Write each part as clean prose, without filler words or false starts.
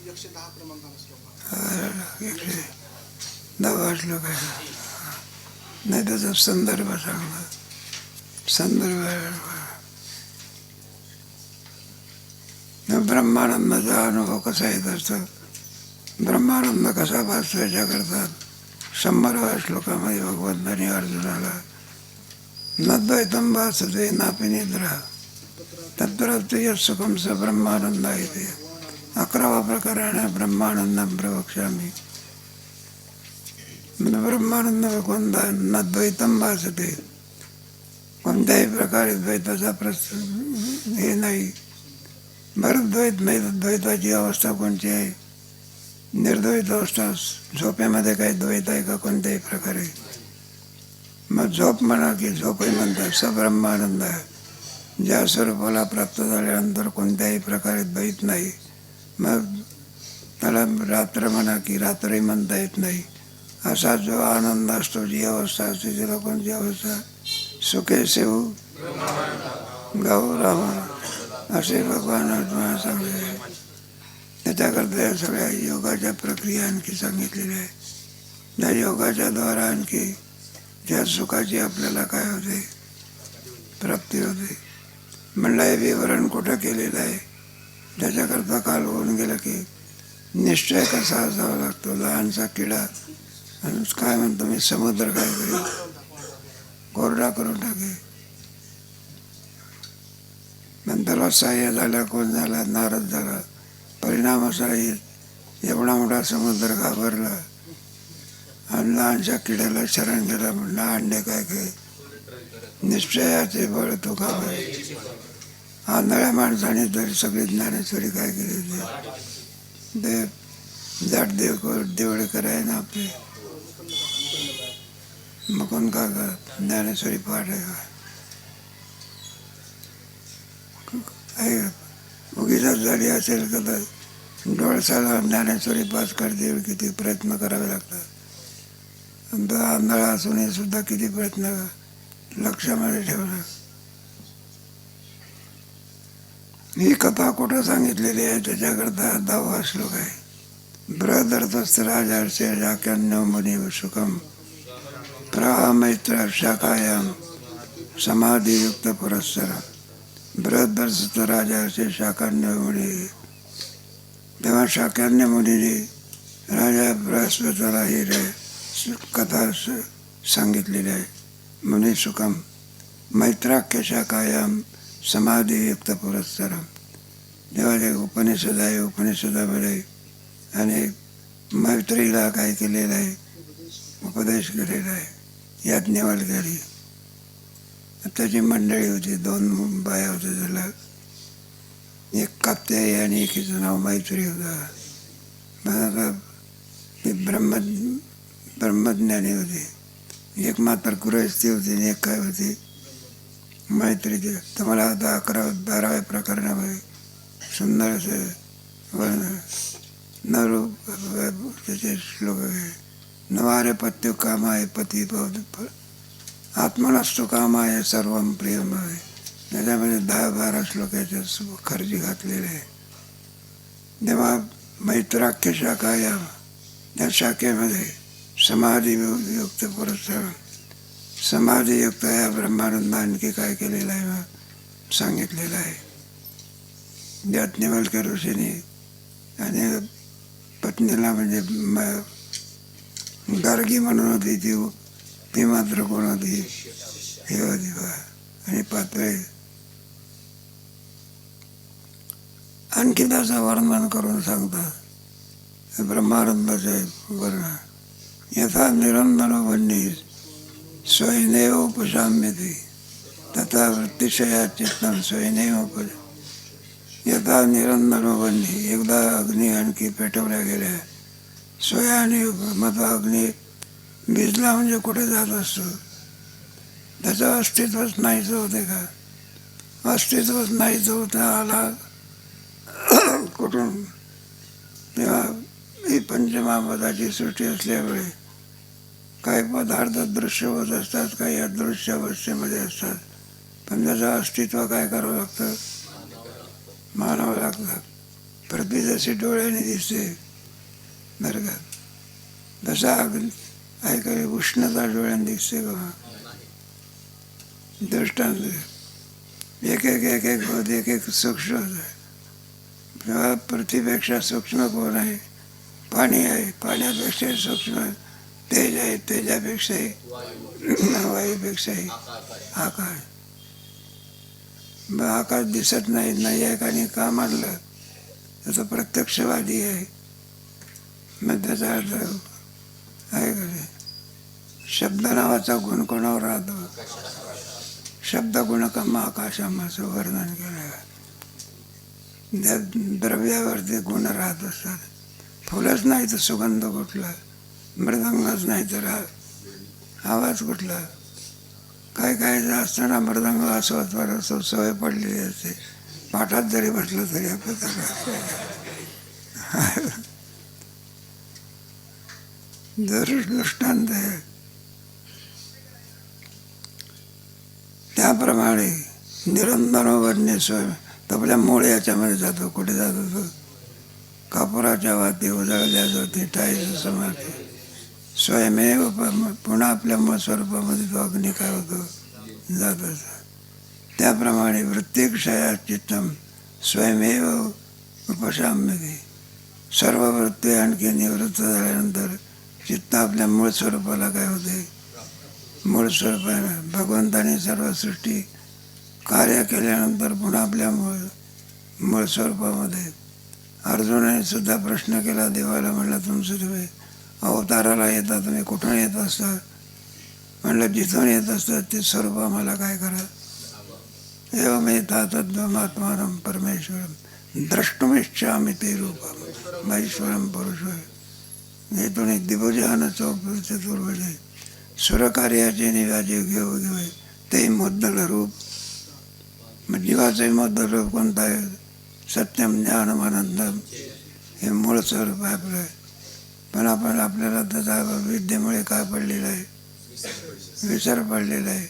110 क्रमांकाचा श्लोक 110 श्लोक आहे. नाही त्याचा संदर्भ सांगला. संदर्भ ब्रह्मानंदाचा अनुभव कसा येत असतो, ब्रह्मानंद कसा भासतो याच्याकरता 100व्या श्लोकामध्ये भगवंतांनी अर्जुनाला न द्वैतं भासते नापि निद्रा तत्प्राप्ते यत् सुखं स ब्रह्मानंद इति 11वा प्रकरण आहे. ब्रह्मानंदं प्रवक्ष्यामि. ब्रह्मानंद कोणता? न द्वैतं भासते, कोणत्याही प्रकारे द्वैताचा हे नाही. बरं द्वैत नाही, द्वैताची अवस्था कोणती आहे? निर्द्वैत अवस्था. झोपेमध्ये काही द्वैत आहे का कोणत्याही प्रकारे? मग झोप म्हणा की झोपही म्हणतात सब्रह्मानंद आहे. ज्या स्वरूपाला प्राप्त झाल्यानंतर कोणत्याही प्रकारे द्वैत नाही. मग त्याला रात्र म्हणा की रात्रही म्हणता येत नाही. असा जो आनंद असतो, जी अवस्था असते तिला कोणती अवस्था? सुखे सेवू गौरव असे भगवान अर्जुनाला सांगले. त्याच्याकरता या सगळ्या योगाच्या प्रक्रिया आणखी सांगितलेल्या आहे. त्या योगाच्या द्वारा आणखी त्या सुखाची आपल्याला काय होते? प्राप्ती होते. म्हणलं हे विवरण कुठं केलेलं आहे? त्याच्याकरता काल होऊन गेलं की निश्चय कसा असावा लागतो. लहानसा किडा आणि काय म्हणतो मी, समुद्र काय करेल? कोरडा करून टाके. नंतर असह्य झाला, कोण झाला? नारद झाला. परिणाम असा एवढा मोठा समुद्र घाबरला आणि लहानशा किड्याला शरण गेला. म्हणलं अंडे काय काय, निश्चयाचे बळ तू घाबर. आंधळ्या माणसाने तरी सगळी ज्ञानेश्वरी काय केली? ते जाट देवळे करायला आपले मग कोण का ज्ञानेश्वरी पाठ आहे का? उगीच झाली असेल का डोळसाला ज्ञानेश्वरी पास करते. किती प्रयत्न करावे लागतात. आणि तो आंधळा असूनही सुद्धा किती प्रयत्न लक्षामध्ये ठेवला. ही कथा कुठं सांगितलेली आहे? त्याच्याकरता 10वा श्लोक आहे. बृहदर्थस्थ राजर्षे शाक्यान्यो मुनी सुखम प्रमैत्र शाखायाम समाधियुक्त पुरस्सर. बृहदर्थस्थ राजर्षे शाक्यान्यो मुनी. तेव्हा शाक्यान्य मुनीने राजा बृहस्पतीला ही कथा सांगितलेली आहे. मुनी सुखम मैत्राख्य शाखायाम समाधियुक्त पुरस्सर. तेव्हा जे उपनिषद आहे, उपनिषदामध्ये आणि मैत्रीला काय केलेलं आहे? उपदेश केलेला आहे. याज्ञवल्क्याने. त्याची मंडळी होती. 2 बाया होत्या त्याला. एक कात्यायी आणि एकीचं नाव मैत्री होता. ती ब्रह्मज्ञानी होती. एक मात्र गृहस्थी होती आणि एक काय होती? मैत्रीची. तर मला आता 11-12व्या प्रकरणामध्ये सुंदर असे नरू त्याचे श्लोक आहे. नवारे पत्य कामाय पती आत्मनस्तु कामाय सर्वं प्रियम आहे. त्याच्यामध्ये 10-12 श्लोकाचे खर्ची घातलेले आहे. तेव्हा मैत्राख्य शाखा या त्या शाखेमध्ये समाधियुक्त पुरस्कार, समाधियुक्त या ब्रह्मानंद आणखी काय केलेलं आहे? मग सांगितलेलं आहे. याज्ञवल्क्य ऋषीने आणि पत्नीला म्हणजे गार्गी म्हणून होती ती मात्र कोण होती? हे होती आणि पात्रे. आणखी त्याचं वर्णन करून सांगतात ब्रह्मानंदाचे वर्ण. यथा निरंजनो वन्नी स्वयनेव उपशाम्यते तथा वृत्तिशया चित्तं स्वयनेव उपज. यथा निरंजनो वन्नी. एकदा अग्नी आणखी पेटवल्या गेल्या स्वयाने. मग अग्नी भिजला म्हणजे कुठे जात असतो? त्याचं अस्तित्वच नाहीच होते का? अस्तित्वच नाहीच होता आला कुठून? तेव्हा ही पंचमहाभूताची सृष्टी असल्यामुळे काही पदार्थ दृश्य होत असतात, काही अदृश्य अवस्थेमध्ये असतात. पण त्याचं अस्तित्व काय करावं लागतं? मानावं लागतं. पृथ्वी जशी डोळ्याने दिसते बरं का, तसा आहे का उष्णता डोळ्याने दिसते का? दृष्टांत एक एक एक एक होत एक एक सूक्ष्म होत आहे. किंवा पृथ्वीपेक्षा सूक्ष्म कोण आहे? पाणी आहे. पाण्यापेक्षाही सूक्ष्म तेज आहे. तेजापेक्षाही वायूपेक्षाही आकाश. मग आकाश दिसत नाही, नाही आहे आणि का मानलं? त्याचा प्रत्यक्षवादी आहे. मग त्याचा अर्थ आहे का नाही? शब्द नावाचा गुण कोणावर राहतो? शब्द गुणकम आकाशम असं वर्णन केलं आहे. त्या द्रव्यावरती गुण राहत असतात. फुलंच नाही तर सुगंध कुठला, मृदंगच नाही तर आवाज कुठला. काय काय असताना मृदंग असं सवय पडलेली असते. पाठात जरी बसलं तरी आपलं दृष्टांत आहे. त्याप्रमाणे निरंतर स्वयं तो आपल्या मूळ याच्यामध्ये जातो. कुठे जातो तो? कापुराच्या वाती उजळल्या जाते टाईचं समाधी स्वयमेव पुन्हा आपल्या मूळ स्वरूपामध्ये तो अग्नी काय होतो? जात असतो. त्याप्रमाणे वृत्तिक्षया चित्तम स्वयमेव उपशाम्यते. सर्व वृत्ती आणखी निवृत्त झाल्यानंतर चित्त आपल्या मूळ स्वरूपाला काय होते? मूळ स्वरूपाला. भगवंताने सर्व सृष्टी कार्य केल्यानंतर पुन्हा आपल्या मूळ स्वरूपामध्ये. अर्जुनाने सुद्धा प्रश्न केला देवाला, म्हणलं तुमचं तुम्ही अवताराला येता, तुम्ही कुठून येत असता? म्हणलं जिथून येत असतात ते स्वरूप आम्हाला काय करा. एवं येता तद्वमात्मानं परमेश्वरम द्रष्टुमिच्छामि ते रूपम महेश्वरम पुरुषोय. हेतून दिवजान चौक चतुर्भुजे सुरकार्याचे निवाजे घेऊ घेऊ ते मुद्दल रूप. मग जीवाचे मुद्दल रूप कोणतं आहे? सत्यम ज्ञानम अनंतम. हे मूळ स्वरूप आहे आपलं. पण आपण आपल्याला त्याचा विद्येमुळे काय पडलेलं आहे? विसर पडलेला आहे.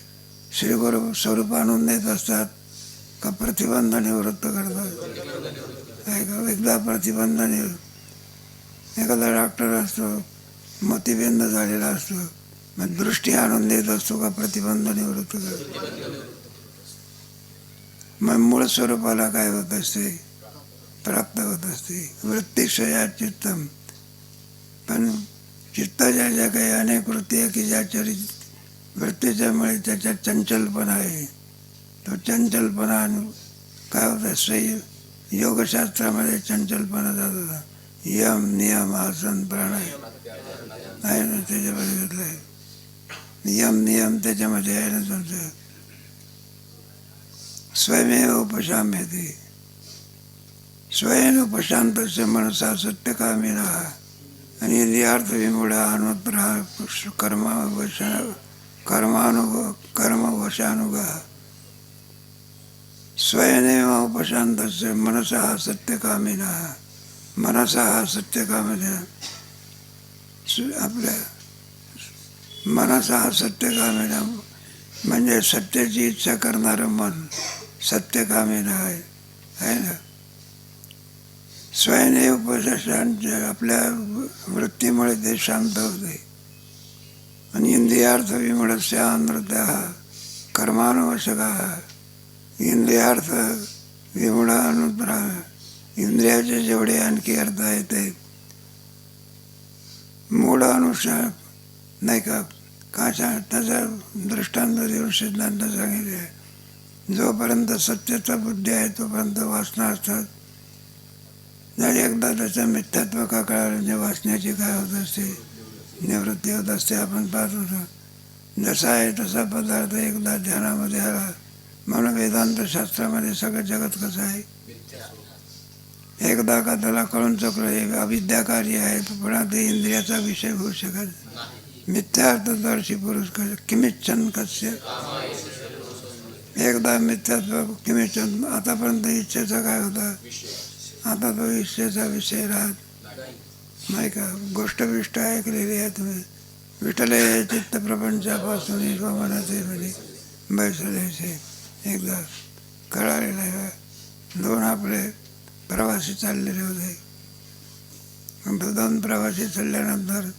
श्रीगुरु स्वरूप आणून देत असतात का प्रतिबंध निवृत्त करतात? एकदा प्रतिबंध एखादा डॉक्टर असतो, मोतीबिंद झालेला असतो, मग दृष्टी आणून देत असतो का प्रतिबंध निवृत्त करतो? मग मूळ स्वरूपाला काय होत असते? प्राप्त होत असते. वृत्तिक्षया चित्तम. पण चित्ताच्या ज्या काही अनेक वृत्ती आहे की ज्या वृत्तीच्यामुळे त्याच्यात चंचलपणा आहे, तो चंचलपणा काय होत असते? योगशास्त्रामध्ये चंचलपणा जात होता. यम नियम आसन प्राणायाम आहे ना, त्याच्यामध्ये घेतलं आहे. यम नियम त्याच्यामध्ये आहे ना तुमचं. स्वयमेव उपशाम्यते. स्वयं उपशांतस्य मनसा सत्यकामिना आणि इंद्रियार्थ विमूढा अनुत्तरा कर्मवशानुगा. स्वयमेव उपशांतस्य मनसा सत्यकामिना. मनसा सत्यकामिना. आपल्या मनसा सत्यकामिना म्हणजे सत्याची इच्छा करणारं मन सत्यकामिना आहे ना. स्वयं उपशांत आपल्या वृत्तीमुळे ते शांत होते. आणि इंद्रियार्थ विमूढस्य अनृतः कर्मानुवशकः. इंद्रियार्थ विमूढ अनुत्तरा. इंद्रियाचे जेवढे आणखी अर्थ आहेत ते मूढ अनुसार नाही का त्याचा दृष्टांत देऊन सिद्धांत सांगितले आहे. जोपर्यंत सत्यता बुद्धी आहे तोपर्यंत वासना असतात. जर एकदा त्याचं मिथ्यात्व का कळालं म्हणजे वासनेची काय होत असते? निवृत्ती होत असते. आपण पाहत होतो जसा आहे तसा पदार्थ एकदा ध्यानामध्ये आला. म्हणून वेदांत शास्त्रामध्ये सगळं जगत कसं आहे? एकदा का त्याला कळून चुकलं हे अविद्याकारी आहे पुन्हा ते इंद्रियाचा विषय होऊ शकत. मिथ्यार्थदर्शी पुरुष किमिच्छन कस्य. एकदा मिथ्यात्व किमिच्छन. आतापर्यंत इच्छेचा काय होता? आता तो इच्छेचा विषय राहत नाही का. गोष्ट विष्ट ऐकलेली आहे तुम्ही. विठले चित्त प्रपंचापासून मनाचे म्हणजे बैसलेचे एकदा कळालेलं आहे. दोन आपले प्रवासी चाललेले होते. दोन प्रवासी चढल्यानंतर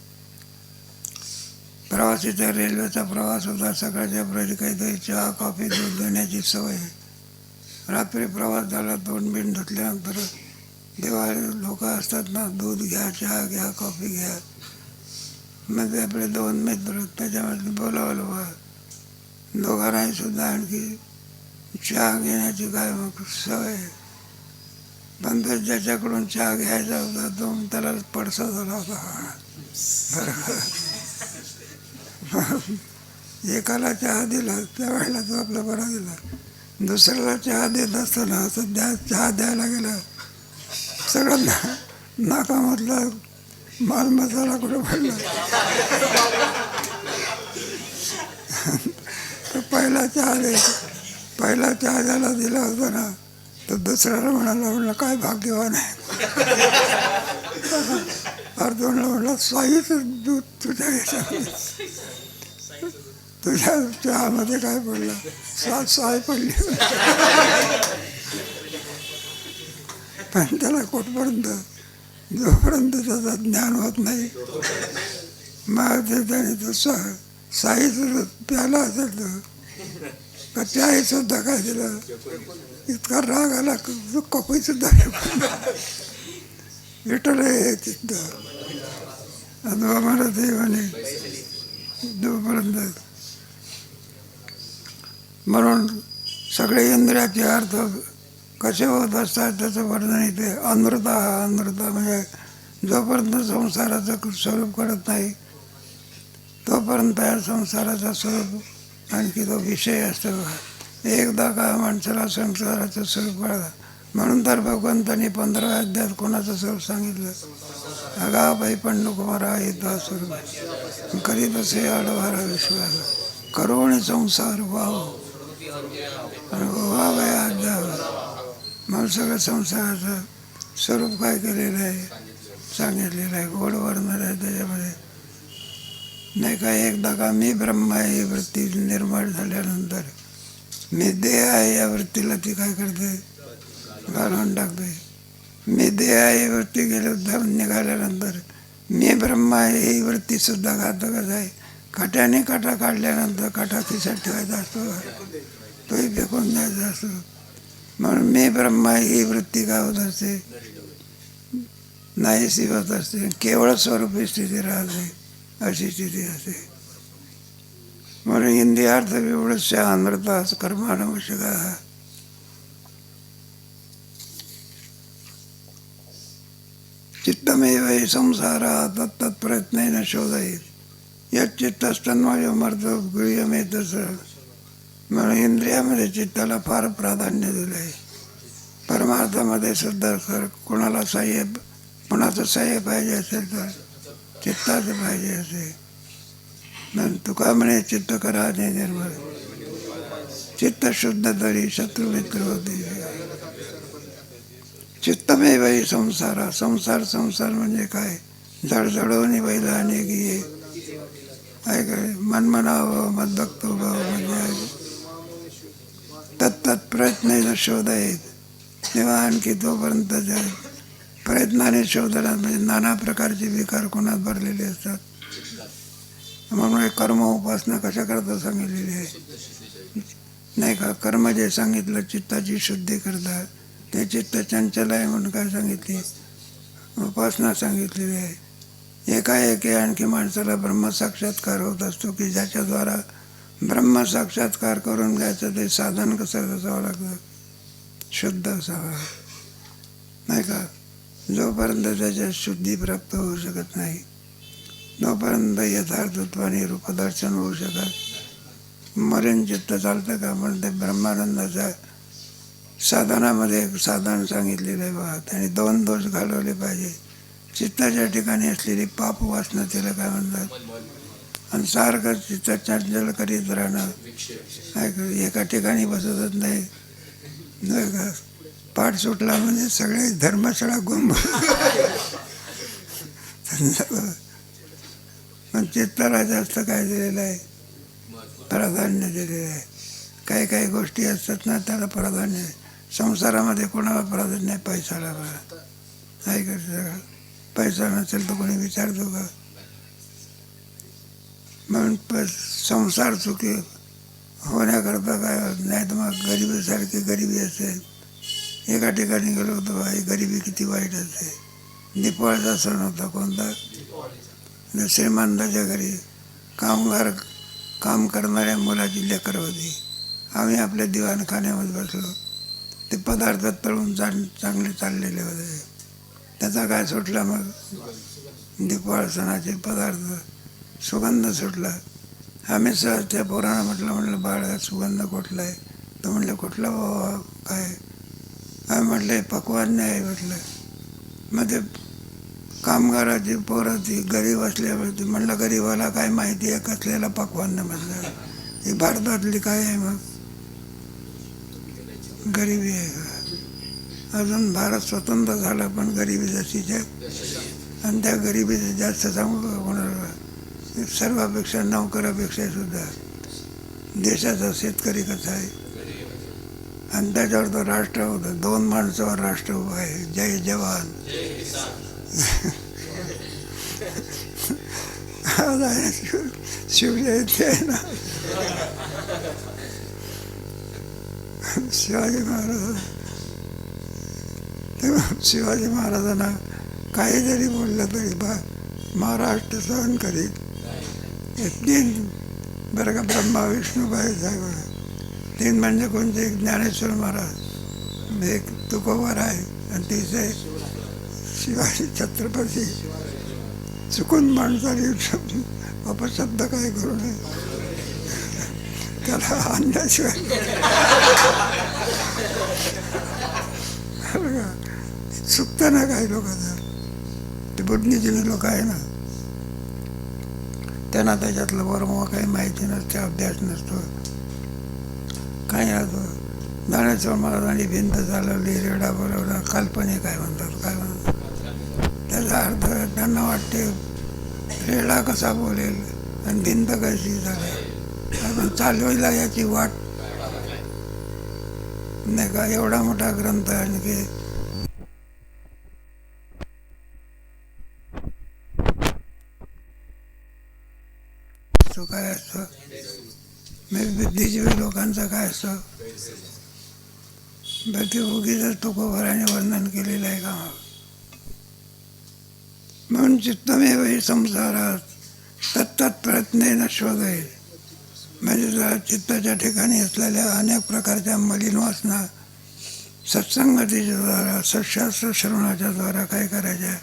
प्रवासीचा रेल्वेचा प्रवास होता. सकाळच्या प्रहरी काहीतरी चहा कॉफी दूध देण्याची सवय. रात्री प्रवास झाला, तोंड बिंड धुतल्यानंतर देवाळे लोक असतात ना, दूध घ्या, चहा घ्या, कॉफी घ्या. मग ते आपले दोन मित्र त्याच्यामध्ये बोलावलं बा, दोघांनाही सुद्धा आणखी चहा घेण्याची काय मग सवय. पण तो ज्याच्याकडून चहा घ्यायचा होता तो त्याला पडसा झाला होता. एकाला चहा दिला त्यावेळेला तो आपला बरा दिला. दुसऱ्याला चहा देत असताना असं चहा द्यायला गेला, सगळं नाकामधला माल मसाला कुठं पडला. पहिला चहा ज्याला दिला होता ना, तर दुसऱ्याला म्हणाला काय भाग्यवान आहे. अर्जुनला म्हणला साईचं दूध तुझ्या याच्यामध्ये, तुझ्या चहामध्ये काय पडलं, साय पडली. पण त्याला कुठपर्यंत, जोपर्यंत त्याचं ज्ञान होत नाही, मग त्याने तो साईचं प्याला असेल तर का त्याही सुद्धा काय दिलं, इतका राग आला कपई सुद्धा विठ्ठल आहे तिथं. आम्हाला ते म्हणे जोपर्यंत, म्हणून सगळे इंद्रियाचे अर्थ कसे होत असतात त्याचं वर्णन इथे. अनृता हा अनृता म्हणजे जोपर्यंत संसाराचं स्वरूप कळत नाही तोपर्यंत या संसाराचा स्वरूप आणखी तो विषय असतो. एकदा का माणसाला संसाराचं स्वरूप कळलं, म्हणून तर भगवंतांनी 15व्या अध्यायात कोणाचं स्वरूप सांगितलं, अगाबाई पंडुकुमारा येतो स्वरूप करीत असे आडवारा विश्वास करोणी संसार वाव व्हावया द्यावं. मग सगळं संसाराचं स्वरूप काय केलेलं आहे सांगितलेलं आहे, गोड वर्णन आहे त्याच्यामध्ये. नाही का, एकदा का मी ब्रह्म आहे ही वृत्ती निर्माण झाल्यानंतर मी देह आहे या वृत्तीला ती काय करते, घालवून टाकते. मी देह आहे वृत्ती निघाल्यानंतर मी ब्रह्म आहे ही वृत्तीसुद्धा घातकच आहे. काट्याने काटा काढल्यानंतर काटा खिशात ठेवायचा असतो, तोही फेकून द्यायचा असतो. म्हणून मी ब्रह्म आहे ही वृत्ती काय होत असते, नाहीशी होत असते. केवळ स्वरूपी स्थिती राहते, अशी स्थिती असते. म्हणून इंद्रियार्थ विवळस्य अनृतास कर्मानवश्यकः. चित्तमेव हि संसारात् तत्तत्प्रयत्नेन शोधयेत् यच्चित्तस्तन्मयोमर्थ गृह्यमेतस्य. म्हणून इंद्रियामध्ये चित्ताला फार प्राधान्य दिलं आहे. परमार्थामध्ये सुद्धा कोणाला साहेब, कोणाचं साहेब पाहिजे असेल तर चित्ताचं पाहिजे असेल. तुका म्हणे चित्त करा निर्मळ, चित्त शुद्ध तरी शत्रू मित्र होते. चित्तमेव हि संसार. संसार म्हणजे काय, जडजडवणी बैल अनेक ये ऐकाय मनमनावं मद्भक्तो भाव म्हणजे तत्त प्रयत्न शोध आहेत. तेव्हा आणखी तोपर्यंत प्रयत्नाने शोधला म्हणजे नाना प्रकारचे विकार कोणात भरलेले असतात. म्हणून कर्म उपासना कशा करता सांगितलेली आहे नाही का. कर्म जे सांगितलं चित्ताची शुद्धी करतात, ते चित्त चंचल आहे म्हणून काय सांगितली, उपासना सांगितलेली आहे. एकाएकी आणखी माणसाला ब्रह्मसाक्षात्कार होत असतो की ज्याच्याद्वारा ब्रह्मसाक्षात्कार करून घ्यायचं ते साधन कसं असावं लागतं, शुद्ध असावं नाही का. जोपर्यंत त्याच्यात शुद्धी प्राप्त होऊ शकत नाही तोपर्यंत यथार्थत्वाने रूपदर्शन होऊ शकत. मरण चित्त चालतं का, पण ते ब्रह्मानंदाच्या साधनामध्ये एक साधन सांगितलेलं आहे बा. त्याने 2 दोष घालवले पाहिजे. चित्ताच्या ठिकाणी असलेली पाप वासना त्याला काय म्हणतात, आणि सारखं चित्त चंचल करीत राहणं, एका ठिकाणी बसतच नाही का. पाठ सुटला म्हणजे सगळे धर्मशाळा गुंब. पण चित्ताला जास्त काय दिलेलं आहे, प्राधान्य दिलेलं आहे. काही गोष्टी असतात ना त्याला प्राधान्य. संसारामध्ये कोणाला प्राधान्य आहे? पैशाला आहे का? सगळं पैसा नसेल तर कोणी विचारतो का? म्हणून संसार सुखी होण्याकरता काय नाही तर मग गरिबीसारखी गरिबी असेल. एका ठिकाणी गेलो होतो, ही गरिबी किती वाईट असते. दिपावळीचा सण होता कोणता? श्रीमंताच्या घरी काम करणाऱ्या मुलाची लेकर होती. आम्ही आपल्या दिवाणखान्यामध्ये बसलो. ते पदार्थ तळून चांगले चाललेले होते. त्याचा काय सुटला मग? दिपावळी सणाचे पदार्थ सुगंध सुटला. आम्ही सहज त्या पोरानं म्हटलं बाळा सुगंध कुठला आहे? तो म्हटलं कुठला बाबा काय? आम्ही म्हटलं पक्वान्न आहे म्हटलं. मग ते कामगाराची पोरं ती गरीब असल्यामुळे म्हटलं गरीबाला काय माहिती आहे कसलेला पक्वान्न म्हटलं. ही भारतातली काय आहे मग? गरिबी आहे का? अजून भारत स्वतंत्र झाला पण गरिबी जशीच आहे. आणि त्या गरिबीचं जास्त सांगू कोणाला? सर्वापेक्षा नोकरापेक्षा सुद्धा देशाचा शेतकरी कसा आहे. आणि त्याच्यावर तो राष्ट्र होतं. 2 माणसावर राष्ट्र उभं आहे. जय जवान. आज आहे शिवजयंती आहे ना. शिवाजी महाराजांना काही जरी बोललं तरी महाराष्ट्र सहन करीत. 3 बरं का? ब्रह्मा विष्णू साहेब 3 म्हणजे कोणते? एक ज्ञानेश्वर महाराज, एक तुकोबार आहे आणि तिसरे शिवाजी छत्रपती. चुकून माणसाने अपशब्द काय करू नये, त्याला आणल्याशिवाय. चुकतं ना काही लोकांचं. ते बुद्धीजीवी लोक आहे ना, त्यांना त्याच्यातलं बरोबर काही माहिती नसते, अभ्यास नसतो, काही असतो. ज्ञानेश्वर महाराजांनी भिंत चालवली, रेडा बोलवला, काल्पनिक काय म्हणतात, काय म्हणतात. त्याचा अर्थ त्यांना वाटते रेडा कसा बोलेल आणि भिंत कशी झाली, आपण चालवायला याची वाट नाही का. एवढा मोठा ग्रंथ आणखी तो काय असतो? बुद्धिजीवी लोकांचा काय असतं? बाकी उगीच तुकोबाराने वर्णन केलेलं आहे का? म्हणून चित्तमेव हि संसारात तत्तत् प्रयत्नेन शोधेल. म्हणजे चित्ताच्या ठिकाणी असलेल्या अनेक प्रकारच्या मलिन वासना सत्संगतीच्या द्वारा, सत्शास्त्र श्रवणाच्या द्वारा काय करायच्या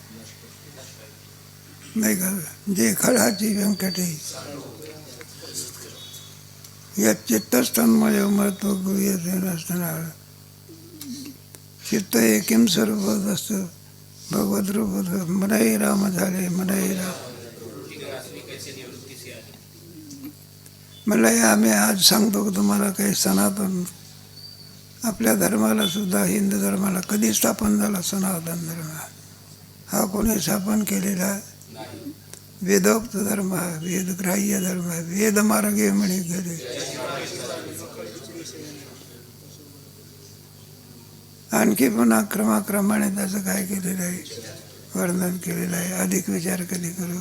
नाही का. जे खळाची व्यंकटी या चित्तस्थानमुळे महत्व गृह्य नसताना चित्त एकीम स्वरूपात असतं. भगवत रूप मनाई राम झाले, मनाई राम. मला आम्ही आज सांगतो की तुम्हाला काही सनातन आपल्या धर्माला सुद्धा, हिंदू धर्माला कधी स्थापन झाला सनातन धर्म? हा कोणी स्थापन केलेला? वेदोक्त धर्म, वेदग्राह्य धर्म, वेदमार्गे म्हणे गेले. आणखी पुन्हा क्रमाक्रमाने त्याचं काय केलेलं आहे, वर्णन केलेलं आहे. अधिक विचार कधी करू.